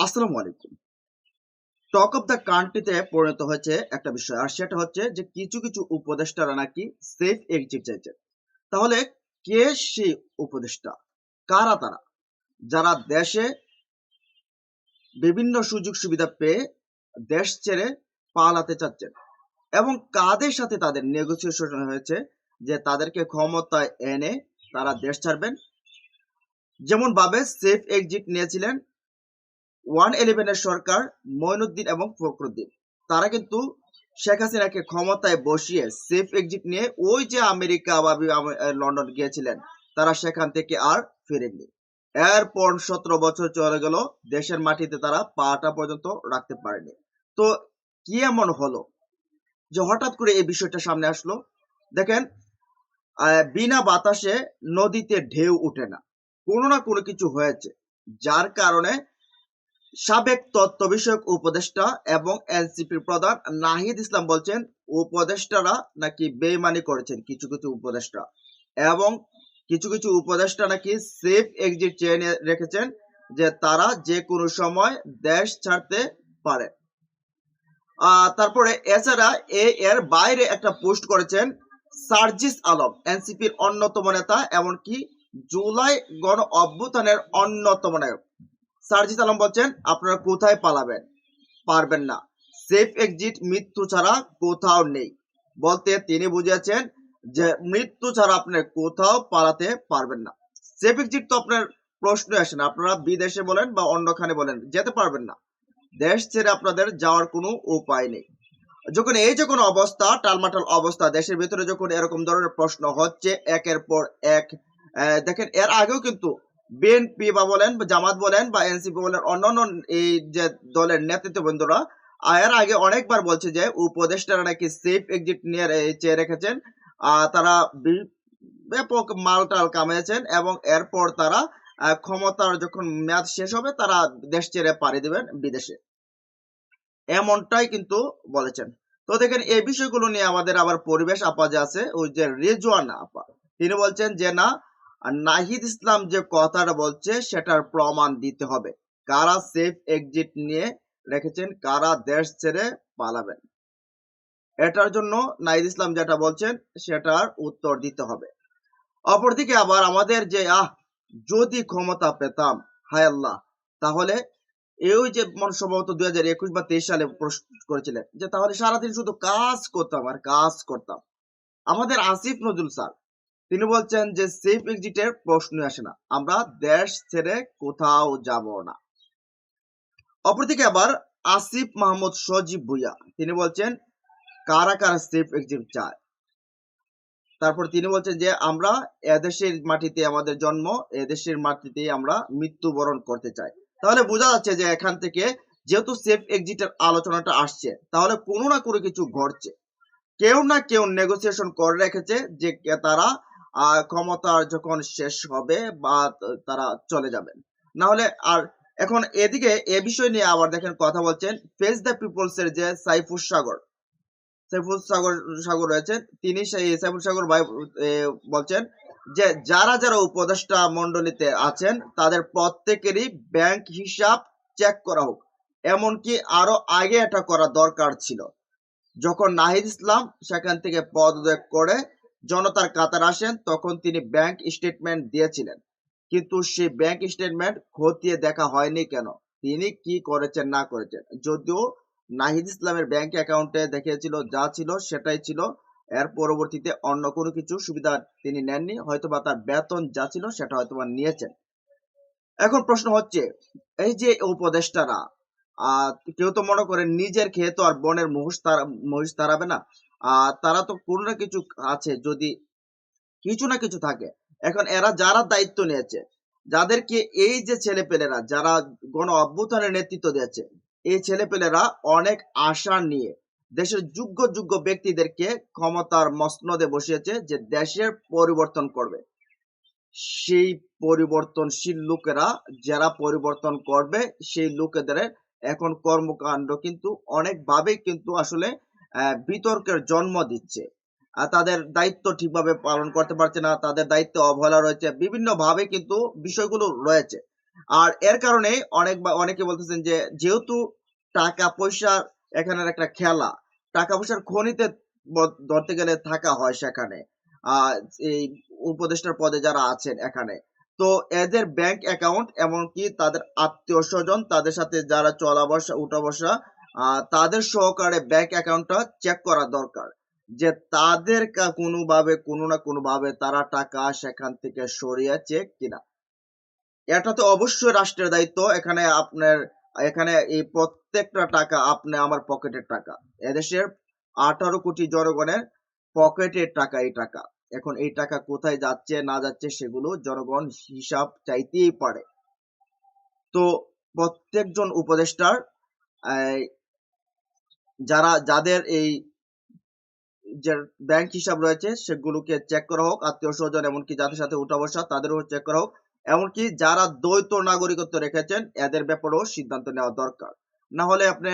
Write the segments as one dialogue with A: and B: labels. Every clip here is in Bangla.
A: আসসালামু আলাইকুম। টক অফ দ্য কান্ট্রিতে পরিণত হয়েছে একটা বিষয়। আর সেটা হচ্ছে যে কিছু উপদেষ্টারা নাকি সেফ এক্সিট চাইছে। তাহলে কে সেই উপদেষ্টা? কারা তারা? যারা দেশে বিভিন্ন সুযোগ সুবিধা পেয়ে দেশ ছেড়ে পালাতে চাচ্ছেন এবং কাদের সাথে তাদের নেগোসিয়েশন হয়েছে যে তাদেরকে ক্ষমতায় এনে তারা দেশ ছাড়বেন। যেমনভাবে সেফ এক্সিট নিয়েছিলেন 111 এর সরকার মঈনুদ্দিন এবং ফখরুদ্দিন। তারা কিন্তু শেখ হাসিনাকে ক্ষমতায় বসিয়ে সেফ এক্সিট নিয়ে ওই যে আমেরিকা বা লন্ডন গিয়েছিলেন, তারা সেখান থেকে আর ফেরেননি। এরপর 17 বছর চলে গেল, দেশের মাটিতে তারা পাটা পর্যন্ত রাখতে পারেনি। তো কি এমন হলো যে হঠাৎ করে এই বিষয়টা সামনে আসলো? দেখেন, বিনা বাতাসে নদীতে ঢেউ উঠে না, কোনো না কোনো কিছু হয়েছে যার কারণে সাবেক তথ্য বিষয়ক উপদেষ্টা এবং এনসিপির প্রধান নাহিদ ইসলাম বলছেন উপদেষ্টারা নাকি বেইমানি করেছেন কিছু উপদেষ্টা, এবং কিছু উপদেষ্টা নাকি সেফ এক্সিট চেয়ে রেখেছেন যে তারা যে কোনো সময় দেশ ছাড়তে পারে। তারপরে এছাড়া এর বাইরে একটা পোস্ট করেছেন সার্জিস আলম, এনসিপির অন্যতম নেতা, এমনকি জুলাই গণ অভ্যুত্থানের অন্যতম নায়ক। সার্জিস আলম বলছেন আপনারা কোথায় পালাবেন? পারবেন না। সেফ এক্সিট মৃত্যু ছাড়া কোথাও নেই। বলতে তিনি বুঝিয়েছেন যে মৃত্যু ছাড়া আপনি কোথাও পালাতে পারবেন না। সেফ এক্সিট তো আপনার প্রশ্ন আসে না। আপনারা বিদেশে বলেন বা অন্যখানে বলেন, যেতে পারবেন না। দেশ ছেড়ে আপনাদের যাওয়ার কোনো উপায় নেই। যখন এই যে কোনো অবস্থা, টালমাটাল অবস্থা দেশের ভিতরে, যখন এরকম ধরনের প্রশ্ন হচ্ছে একের পর এক, দেখেন এর আগেও কিন্তু বিএনপি বা বলেন বা জামাত বলেন বা এনসিপি বলেন অন্যান্য এই যে দলের নেতৃত্ববৃন্দরা এর আগে অনেকবার বলছে যে উপদেষ্টারা নাকি সেফ এক্সিট নিয়ে চেয়ে রেখেছেন। তারা ব্যাপক মালটাল কামিয়েছেন এবং এরপর তারা ক্ষমতার যখন মেয়াদ শেষ হবে তারা দেশ ছেড়ে পাড়ি দেবেন বিদেশে, এমনটাই কিন্তু বলেছেন। তো দেখেন এই বিষয়গুলো নিয়ে আমাদের আবার পরিবেশ আপা যে আছে, ওই যে রেজওয়ানা আপা, তিনি বলছেন যে না, নাহিদ ইসলাম যে কথাটা বলছে সেটার প্রমাণ দিতে হবে। কারা সেফ এক্সিট নিয়ে রেখেছেন, কারা দেশ ছেড়ে পালাবেন, এটার জন্য নাহিদ ইসলাম যেটা বলছেন সেটার উত্তর দিতে হবে। অপরদিকে আবার আমাদের যে যদি ক্ষমতা পেতাম, হায় আল্লাহ, তাহলে এই যে সম্ভবত 2021 বা 23 সালে প্রশ্ন করেছিলেন যে তাহলে সারাদিন শুধু কাজ করতাম আর কাজ করতাম। আমাদের আসিফ নজরুল স্যার তিনি বলছেন যে সেফ এক্সিটের প্রশ্ন আসে না, আমরা দেশ ছেড়ে কোথাও যাব না। অপরদিকে আবার আসিফ মাহমুদ সজীব ভুইয়া তিনি বলছেন কারা কারা সেফ এক্সিট চায়। তারপর তিনি বলছেন যে আমরা এদেশের মাটিতে আমাদের জন্ম, এদেশের মাটিতে আমরা মৃত্যুবরণ করতে চাই। তাহলে বোঝা যাচ্ছে যে এখান থেকে যেহেতু সেফ এক্সিটের আলোচনাটা আসছে, তাহলে কোনো না কোনো কিছু ঘটছে। কেউ না কেউ নেগোসিয়েশন করে রেখেছে যে তারা ক্ষমতা যখন শেষ হবে বা তারা চলে যাবেন। না হলে আর এখন এদিকে এ বিষয় নিয়ে আবার দেখেন কথা বলছেন ফেস দ্য পিপলস এর যে সাইফুর সাগর, সাইফুল সাগর সাগর রয়েছেন, তিনি সেই সাইফুল সাগর ভাই বলছেন যে যারা যারা উপদেষ্টা মন্ডলীতে আছেন তাদের প্রত্যেকেরই ব্যাংক হিসাব চেক করা হোক। এমনকি আরো আগে এটা করা দরকার ছিল। যখন নাহিদ ইসলাম সেখান থেকে পদত্যাগ করে জনতার কাতার আসেন তখন তিনি ব্যাংক স্টেটমেন্ট দিয়েছিলেন, কিন্তু সেই ব্যাংক স্টেটমেন্ট খতিয়ে দেখা হয়নি কেন, তিনি কি করেছেন না করেছেন। যদিও নাহিদ ইসলামের ব্যাংক অ্যাকাউন্টে দেখিয়েছিল যা ছিল সেটাই ছিল, এর পরবর্তীতে অন্য কোনো কিছু সুবিধা তিনি নেননি, হয়তোবা তার বেতন যা ছিল সেটা হয়তোবা নিয়েছেন। এখন প্রশ্ন হচ্ছে এই যে উপদেষ্টারা, কেউ তো মনে করে নিজের খেয়ে তো আর বনের মহিষ তাড়াবে না। তারা তো কোনো না কিছু আছে, যদি কিছু না কিছু থাকে। এখন এরা যারা দায়িত্ব নিয়েছে, যাদেরকে এই যে ছেলেপেলেরা যারা গণ অভ্যুত্থানের নেতৃত্ব দিয়েছে, এই ছেলেপেলেরা অনেক আশা নিয়ে দেশের যোগ্য ব্যক্তিদেরকে ক্ষমতার মসনদে বসিয়েছে যে দেশের পরিবর্তন করবে। সেই পরিবর্তনশীল লোকেরা যারা পরিবর্তন করবে সেই লোকেদের এখন কর্মকাণ্ড কিন্তু অনেকভাবে কিন্তু আসলে বিতর্কের জন্ম দিচ্ছে। তাদের দায়িত্ব ঠিকভাবে পালন করতে পারছে না, তাদের দায়িত্বে অবহেলা রয়েছে, বিভিন্ন ভাবে কিন্তু বিষয়গুলো রয়েছে। আর এর কারণে অনেকে বলতেছেন যে যেহেতু টাকা পয়সার এখানের একটা খেলা, টাকা পয়সার খনিতে ধরতে গেলে থাকা হয় সেখানে, আহ এই উপদেষ্টার পদে যারা আছেন এখানে, তো এদের ব্যাংক অ্যাকাউন্ট এমনকি তাদের আত্মীয় স্বজন তাদের সাথে যারা চলা বসা উঠা বসা তাদের সহকারে ব্যাংক অ্যাকাউন্টটা চেক করা দরকার, যে তাদের কোনোভাবে কোনো না কোনোভাবে তারা টাকা সেখান থেকে সরিয়েছে কিনা। এটা তো অবশ্যই রাষ্ট্রের দায়িত্ব। এখানে এই প্রত্যেকটা টাকা আপনি আমার পকেটের টাকা। এদেশের 18 কোটি জনগণের পকেটের টাকা এই টাকা। এখন এই টাকা কোথায় যাচ্ছে না যাচ্ছে সেগুলো জনগণ হিসাব চাইতেই পারে। তো প্রত্যেকজন উপদেষ্টার এই যাদের এই যে ব্যাংক হিসাব রয়েছে সেগুলোকে চেক করা হোক, আত্মীয়-স্বজন এমনকি যাদের সাথে উঠা-বসা তাদেরও চেক করা হোক। এমনকি যারা দ্বৈত নাগরিকত্ব রেখেছেন এদের ব্যাপারেও সিদ্ধান্ত নেওয়া দরকার। না হলে আপনি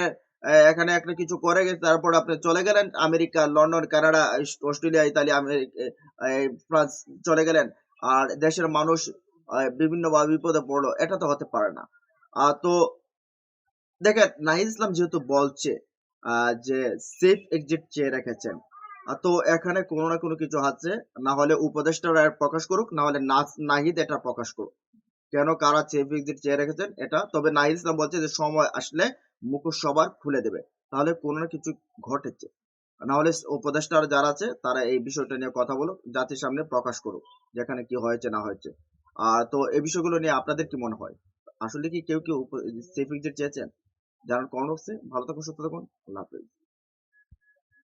A: এখানে একটা কিছু করে তারপর আপনি চলে গেলেন America, London, Canada, Australia, Italy, France চলে গেলেন। আর দেশের মানুষ বিভিন্নভাবে বিপদে পড়লো। এটা তো হতে পারে না। তো দেখেন নাহিদ ইসলাম যেহেতু বলছে যে সেফ এক্সিট চেয়ে রেখেছেন, তো এখানে কোনো না কোনো কিছু আছে, না হলে উপদেষ্টারা এর প্রকাশ করুক, না হলে নাহিদ এটা প্রকাশ করুক কেন কারা সেফ এক্সিট চেয়ে রেখেছেন এটা। তবে নাহিদ ইসলাম বলছে যে সময় আসলে মুখোশ সবার খুলে দেবে, তাহলে কোনো না কিছু ঘটেছে। না হলে উপদেষ্টারা যারা আছে তারা এই বিষয়টা নিয়ে কথা বলুক, জাতির সামনে প্রকাশ করুক যেখানে কি হয়েছে না হয়েছে। তো এই বিষয়গুলো নিয়ে আপনাদের কি মনে হয়? আসলে কি কেউ সেফ এক্সিট চেয়েছেন? জানার কমেন্ট বক্সে। ভালো থাকুন, সুস্থ থাকুন। আল্লাহ হাফেজ।